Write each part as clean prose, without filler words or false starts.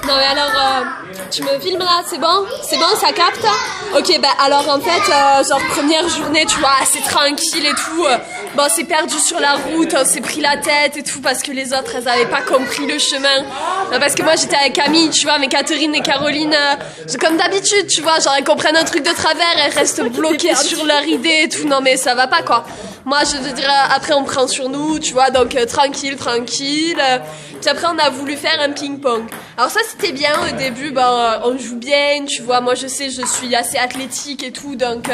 Non mais alors, tu me filmes là, c'est bon? C'est bon, ça capte? Ok, bah alors en fait, genre première journée, tu vois, c'est tranquille et tout. Bon, c'est perdu sur la route, on s'est pris la tête et tout parce que les autres, elles avaient pas compris le chemin. Parce que moi, j'étais avec Camille, tu vois, mais Catherine et Caroline, comme d'habitude, tu vois, genre elles comprennent un truc de travers, elles restent bloquées sur leur idée et tout. Non mais ça va pas quoi. Moi, je te dirais, après on prend sur nous, tu vois, donc tranquille. Puis après, on a voulu faire un ping-pong. Alors ça, c'était bien au début, on joue bien, tu vois. Moi, je sais, je suis assez athlétique et tout, donc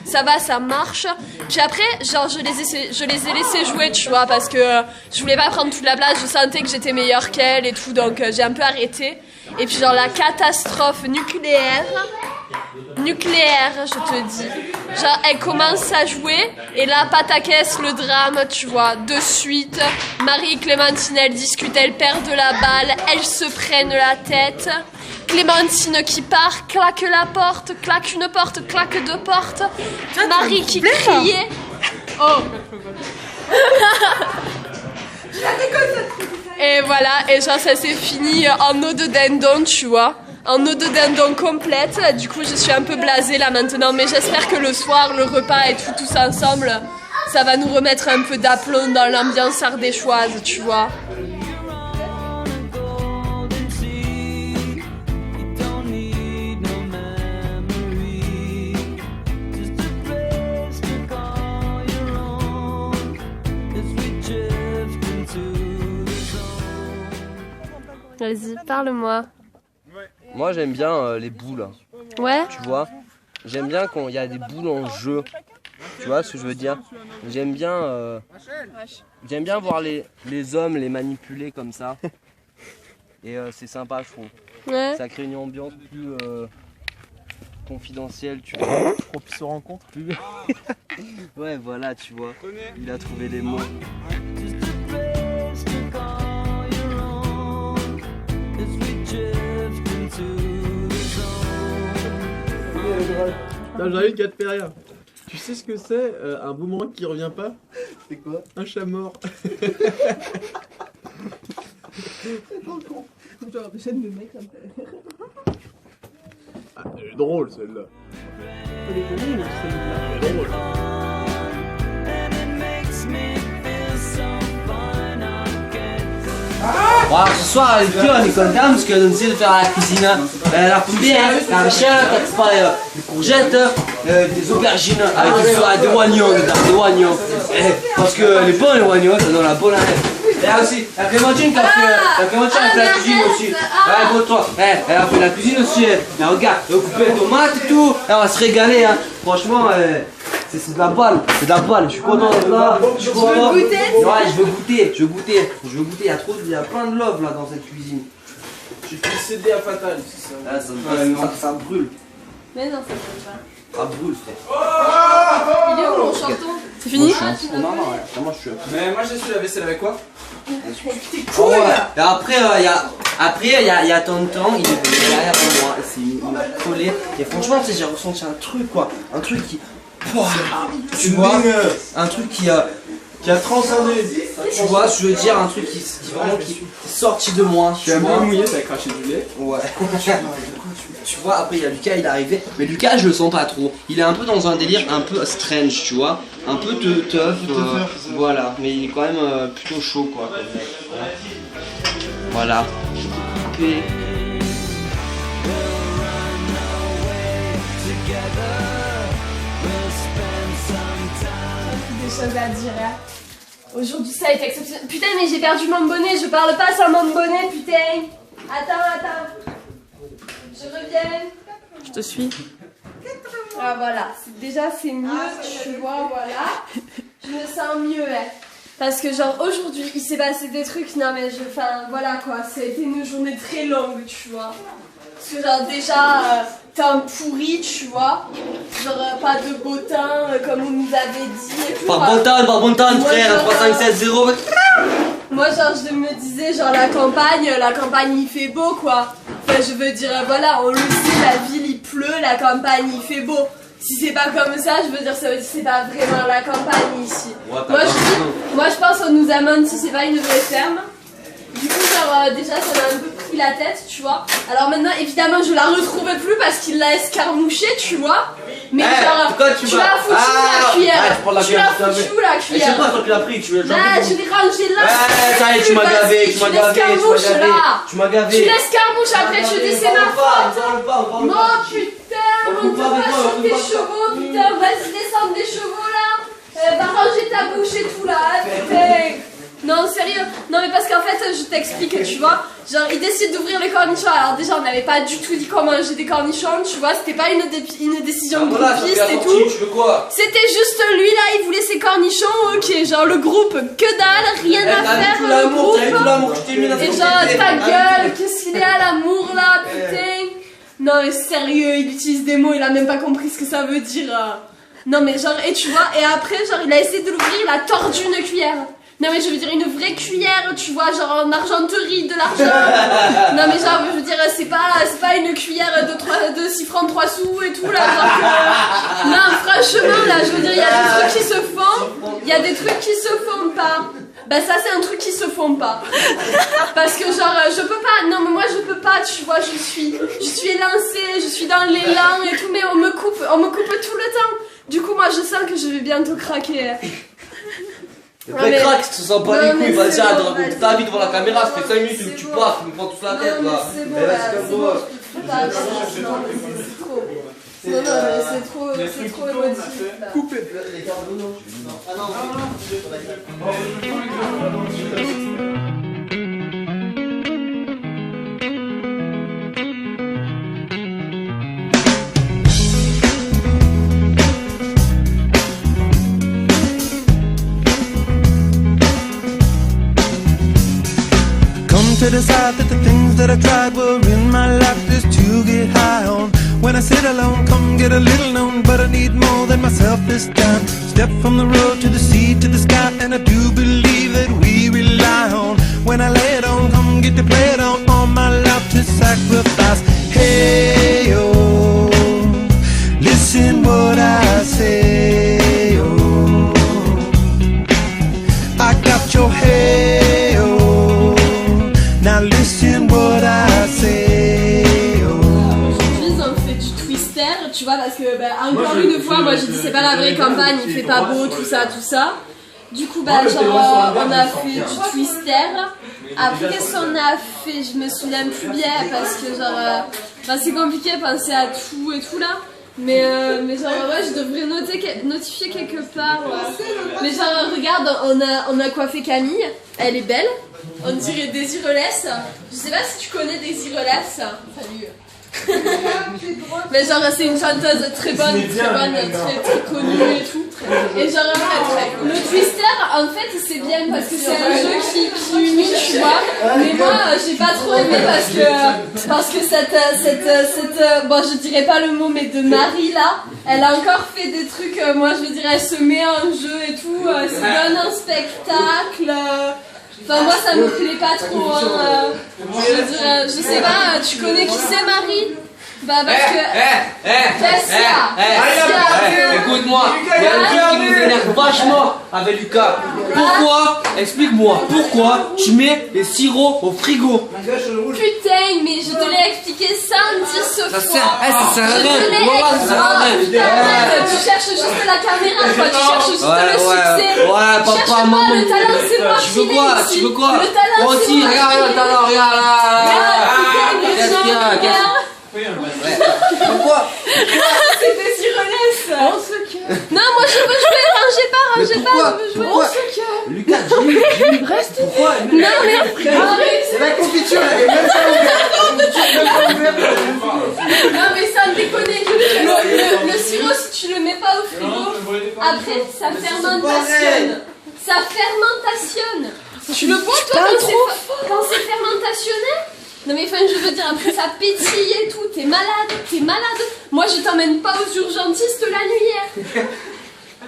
ça va, ça marche. Puis après, genre, je les ai laissés jouer, tu vois, parce que je voulais pas prendre toute la place. Je sentais que j'étais meilleure qu'elles et tout, donc j'ai un peu arrêté. Et puis genre, la catastrophe nucléaire, je te dis. Genre, elle commence à jouer, et là, pataquès, le drame, tu vois, de suite. Marie et Clémentine, elles discutent, elles perdent la balle, elles se prennent la tête. Clémentine qui part, claque la porte, claque une porte, claque deux portes. Marie qui criait. Oh. Et voilà, et genre, ça s'est fini en eau de dindon, tu vois. En eau de dindon complète. Du coup, je suis un peu blasée là maintenant, mais j'espère que le soir, le repas et tout, tous ensemble, ça va nous remettre un peu d'aplomb dans l'ambiance ardéchoise, tu vois. Vas-y, parle-moi. Moi j'aime bien les boules. Ouais. Tu vois, j'aime bien quand il y a des boules en jeu. Tu vois ce que je veux dire? J'aime bien voir les hommes les manipuler comme ça. Et c'est sympa, je trouve. Ouais. Ça crée une ambiance plus confidentielle, tu vois. Propice aux rencontres. Plus... ouais, voilà, tu vois. Il a trouvé les mots. J'arrive qu'à te faire rire. Tu sais ce que c'est un boomerang qui revient pas? C'est quoi? Un chat mort. C'est trop con. Genre des chaînes de mecs comme ça. Ah, elle est drôle celle-là. Elle est drôle celle-là. Elle est drôle. Voilà, ce soir, les filles, on est contents parce qu'elles ont essayé de faire la cuisine. La poulet, la chair, des courgettes, des aubergines avec des oignons dedans, des oignons. Parce que les bons oignons, ça donne la bonne arrêt. Et aussi, la Clémentine qui a fait la cuisine aussi. Ouais, bon, toi, elle a fait la cuisine aussi. Mais regarde, elle a coupé les tomates et tout. Elle va se régaler, hein. Franchement, c'est de la balle, je suis content d'être là. Tu veux goûter? Ouais, je veux goûter. Il y a plein de love là dans cette cuisine. J'ai fait céder à Fatal, c'est ça. Ah, ça brûle. Mais non, ça brûle pas. Ça brûle, frère. Il est où mon chanton? C'est fini? Non, ouais. Moi, je suis. Mais moi j'ai su la vaisselle avec quoi? Oh, ouais. Et après, il y a tonton, il est venu derrière moi. Il m'a collé. Et franchement, tu sais, j'ai ressenti un truc, quoi. Un truc qui. Tu vois, un truc qui a transcendé. Tu vois, je veux dire, un truc qui est sorti de moi. Tu as un peu mouillé, t'as craché du lait. Ouais. Tu vois, après il y a Lucas, il est arrivé. Mais Lucas, je le sens pas trop. Il est un peu dans un délire un peu strange, tu vois. Un peu teuf. Voilà. Mais il est quand même plutôt chaud, quoi. Voilà. Et... chose à dire. Hein. Aujourd'hui, ça a été exceptionnel. Putain, mais j'ai perdu mon bonnet. Je parle pas sans mon bonnet, putain. Attends. Je reviens. Je te suis. Ah, voilà. Déjà, c'est mieux, tu vois, voilà. Je me sens mieux, hein. Parce que, genre, aujourd'hui, il s'est passé des trucs. Non, mais enfin, voilà, quoi. Ça a été une journée très longue, tu vois. Parce que, genre, déjà, temps pourri, tu vois. Genre, pas de beau temps, comme on nous avait dit. Et tout, Par bon temps, frère, 3-5-7-0. Moi, genre, je me disais, genre, la campagne, il fait beau, quoi. Enfin, je veux dire, voilà, on le sait, la ville, il pleut, la campagne, il fait beau. Si c'est pas comme ça, je veux dire, ça veut dire que c'est pas vraiment la campagne ici. Moi, je pense qu'on nous a menti, c'est pas une vraie ferme. Du coup, genre, déjà, ça m'a un peu pris la tête, tu vois. Alors maintenant, évidemment, je la retrouvais plus parce qu'il l'a escarmouché, tu vois. Mais genre, tu l'as foutu la cuillère. Tu l'as foutu la cuillère. C'est quoi toi qui l'as pris? Je l'ai rangé là. Ouais, ça y est, tu m'as gavé. Tu l'escarmouches, après tu dis c'est ma faute. Non, putain, on peut pas sur tes chevaux, putain. Vas-y, descends des chevaux là. Va ranger ta bouche et tout là, putain. Non, sérieux. Non, mais parce qu'en fait, je t'explique, tu vois. Genre, il décide d'ouvrir les cornichons. Alors, déjà, on n'avait pas du tout dit comment manger des cornichons, tu vois. C'était pas une décision groupiste et tout. C'était juste lui là, il voulait ses cornichons, ok. Genre, le groupe, que dalle, rien à faire. Le groupe. Et genre, ta gueule, qu'est-ce qu'il est à l'amour là, putain. Non, mais sérieux, il utilise des mots, il a même pas compris ce que ça veut dire. Non, mais genre, et tu vois, et après, genre, il a essayé de l'ouvrir, il a tordu une cuillère. Non mais je veux dire une vraie cuillère, tu vois, genre en argenterie, de l'argent. Non mais genre, je veux dire, c'est pas une cuillère de 6 francs 3 sous et tout là, genre non, franchement là, je veux dire, il y a des trucs qui se font, il y a des trucs qui se font pas. Bah ça c'est un truc qui se font pas. Parce que genre, je peux pas, non mais moi je peux pas, tu vois, je suis élancée, je suis dans l'élan et tout, mais on me coupe tout le temps. Du coup moi je sens que je vais bientôt craquer. Le vrai crack, tu te sens pas les couilles, vas-y, raconte ta vie devant la caméra, ça fait 5 minutes que tu pars, tu me prends toute la tête là. C'est bon, non, mais c'est trop émotif. Coupez les carbonaux. Ah non, to decide that the things that I tried were in my life just to get high on. When I sit alone, come get a little known, but I need more than myself this time. Step from the road to the sea to the sky, and I do believe that we rely on. When I lay it on, come get to play it on, all my life to sacrifice. Hey, oh, listen what I say, oh, I got your hey, oh. Now listen what I say. Aujourd'hui, ils ont fait du twister, tu vois, parce que encore une fois, moi j'ai dit c'est pas la vraie campagne, il fait pas beau, tout ça. Du coup, genre, on a fait du twister. Après, qu'est-ce qu'on a fait? Je me souviens plus bien parce que genre, c'est compliqué de penser à tout et tout là. Mais genre, ouais, je devrais notifier quelque part. Ouais. Mais genre, regarde, on a coiffé Camille, elle est belle. On dirait Désireless. Je sais pas si tu connais Désireless. Salut. Mais genre c'est une chanteuse très bonne, très connue et tout. Et genre en fait, le twister en fait c'est bien parce que c'est un jeu qui unit, tu vois. Mais moi j'ai pas trop aimé parce que cette bon je dirais pas le mot mais de Marie là, elle a encore fait des trucs, moi je veux dire elle se met en jeu et tout, c'est donne un spectacle. Enfin moi ça me plaît pas trop hein. Je sais pas, tu connais qui c'est Marie? Bah parce que... Écoute-moi, il y a un truc qui nous énerve vachement avec Lucas. Pourquoi, explique-moi, pourquoi tu mets les sirops au frigo? Putain, mais je te l'ai expliqué 110 fois. Ça sert à rien. Tu cherches juste la caméra, quoi. Tu cherches juste le succès. Ouais, papa, maman. Le talent, c'est moi. Tu veux quoi? Le talent, moi aussi, regarde le talent, regarde là. Pourquoi? C'est Désireless. Non, moi je veux jouer rangé par j'ai pas, je veux pourquoi Lucas, Jimmy, reste. Pourquoi Non mais arrête. C'est la confiture, elle est même pas ouverte. Non mais sans déconner, le sirop si tu le mets pas au frigo, après ça fermentation. Ça fermentation. Tu le bois toi quand c'est fermentationné? Non mais enfin je veux dire après ça pétille et tout, t'es malade. Moi je t'emmène pas aux urgentistes la nuit hier.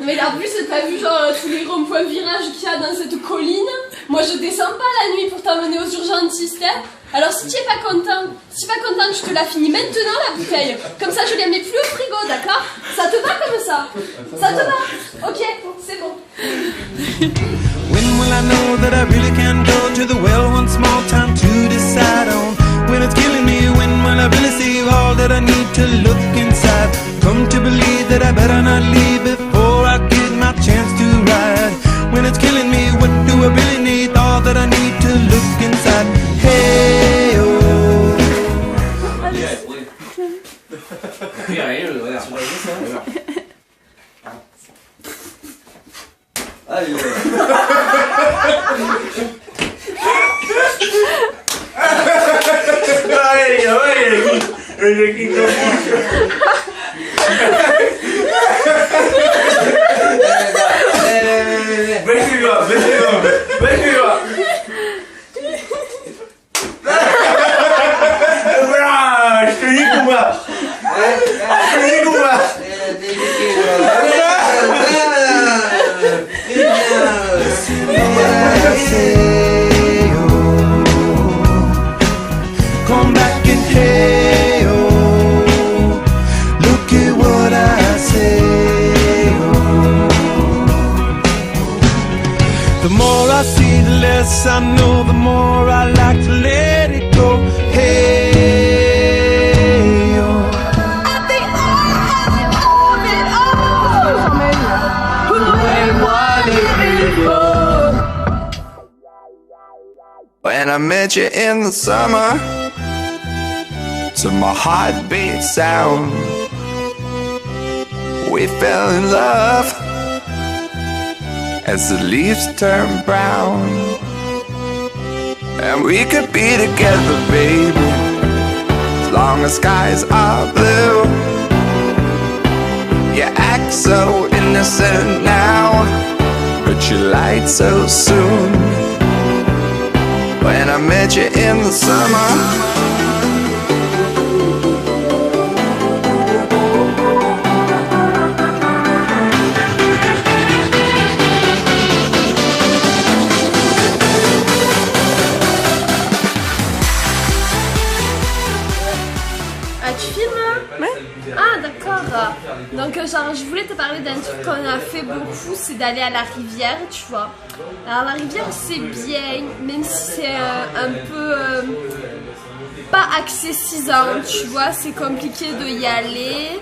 Mais en plus t'as vu genre tous les ronds-points virages qu'il y a dans cette colline. Moi je descends pas la nuit pour t'emmener aux urgentistes hein. Alors si tu es pas content, je te la finis maintenant la bouteille. Comme ça je la mets plus au frigo, d'accord? Ça te va comme ça? Ça te va? Ok, c'est bon. When will I know that I really can go to the well once more? Time to decide on when it's killing me. When will I really see all that I need to look inside? Come to believe that I better not leave before I get my chance to ride. When it's killing me, what do I really need? All that I need to look inside. Hey oh. Come back and hey oh, look at what I say oh. The more I see, the less I know, the more I like to let it go. Hey oh. At the end of it all, when what it really was. When I met you in the summer, to my heartbeat sound, we fell in love as the leaves turn brown. And we could be together, baby, as long as skies are blue. You act so innocent now, but you lied so soon. When I met you in the summer, Ah d'accord. Donc genre je voulais te parler d'un truc qu'on a fait beaucoup, c'est d'aller à la rivière, tu vois. Alors la rivière c'est bien, même si c'est un peu pas accessisant, tu vois, c'est compliqué de y aller.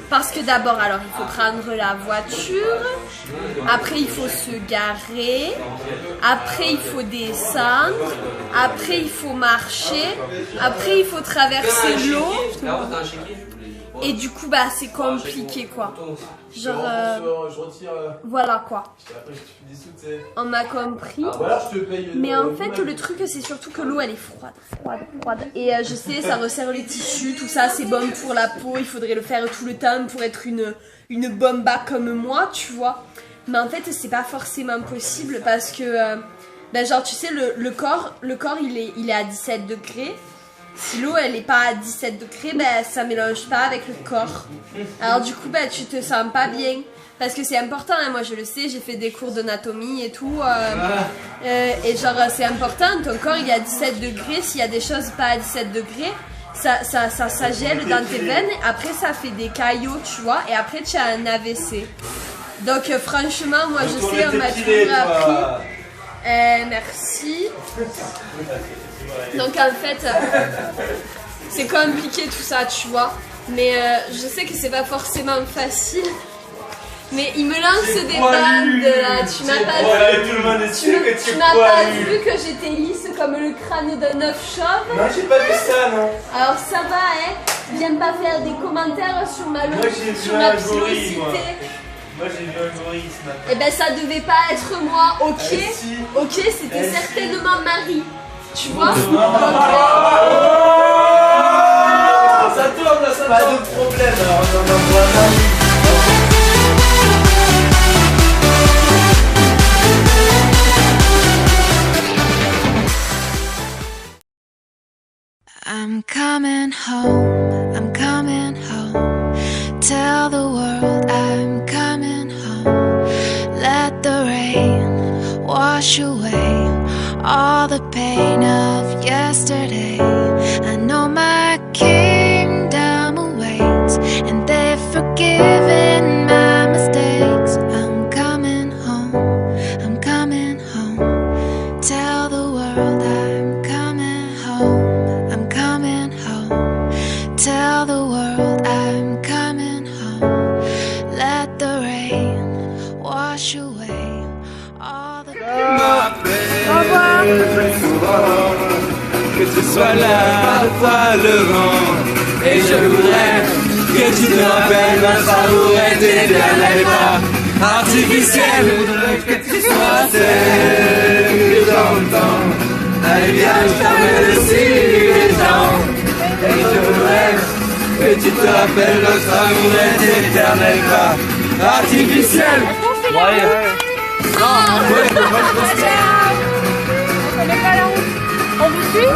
Parce que d'abord, alors il faut prendre la voiture, après il faut se garer, après il faut descendre, après il faut marcher, après il faut traverser l'eau. Et du coup, bah c'est compliqué quoi. Genre, voilà quoi. On m'a compris. Mais en fait, le truc c'est surtout que l'eau elle est froide. Et je sais, ça resserre les tissus, tout ça, c'est bon pour la peau. Il faudrait le faire tout le temps pour être une bomba comme moi, tu vois. Mais en fait, c'est pas forcément possible parce que, ben genre tu sais, le corps il est à 17 degrés. Si l'eau elle est pas à 17 degrés, ben ça mélange pas avec le corps. Alors du coup ben tu te sens pas bien. Parce que c'est important, hein, moi je le sais, j'ai fait des cours d'anatomie et tout. Et genre c'est important, ton corps il est à 17 degrés, s'il y a des choses pas à 17 degrés, ça gèle dans tes veines, après ça fait des caillots, tu vois, et après tu as un AVC. Donc franchement, moi je sais, on m'a toujours appris. Merci. Donc en fait, c'est compliqué tout ça, tu vois. Mais je sais que c'est pas forcément facile. Mais il me lance des bandes là, tu m'as pas vu que j'étais lisse comme le crâne d'un œuf chauve. Non, j'ai pas vu ça, non. Alors ça va, hein. Viens pas faire des commentaires sur ma pilosité. Moi j'ai vu un gorille ce matin. Eh ben ça devait pas être moi, ok? Ok, c'était certainement Marie. Tu vois? Ça tourne là, ça pas de problème, alors on en envoie Marie. I'm coming home, I'm coming home. Tell the world I'm coming home. Let the rain wash away all the pain of yesterday. I know my kingdom awaits, and they've forgiven my mistakes. I'm coming home, I'm coming home. Tell the world I'm coming home, I'm coming home. Tell the world I'm coming home. Let the rain wash away all the Que tu sois là, toi le vent. Et je voudrais que tu te rappelles ma savourer d'éternel pas artificiel. Je voudrais que tu sois celle que j'entends. Allez viens, je t'amène le ciel des temps. Et je voudrais que tu te rappelles notre amour est éternel pas artificiel. On vous suit?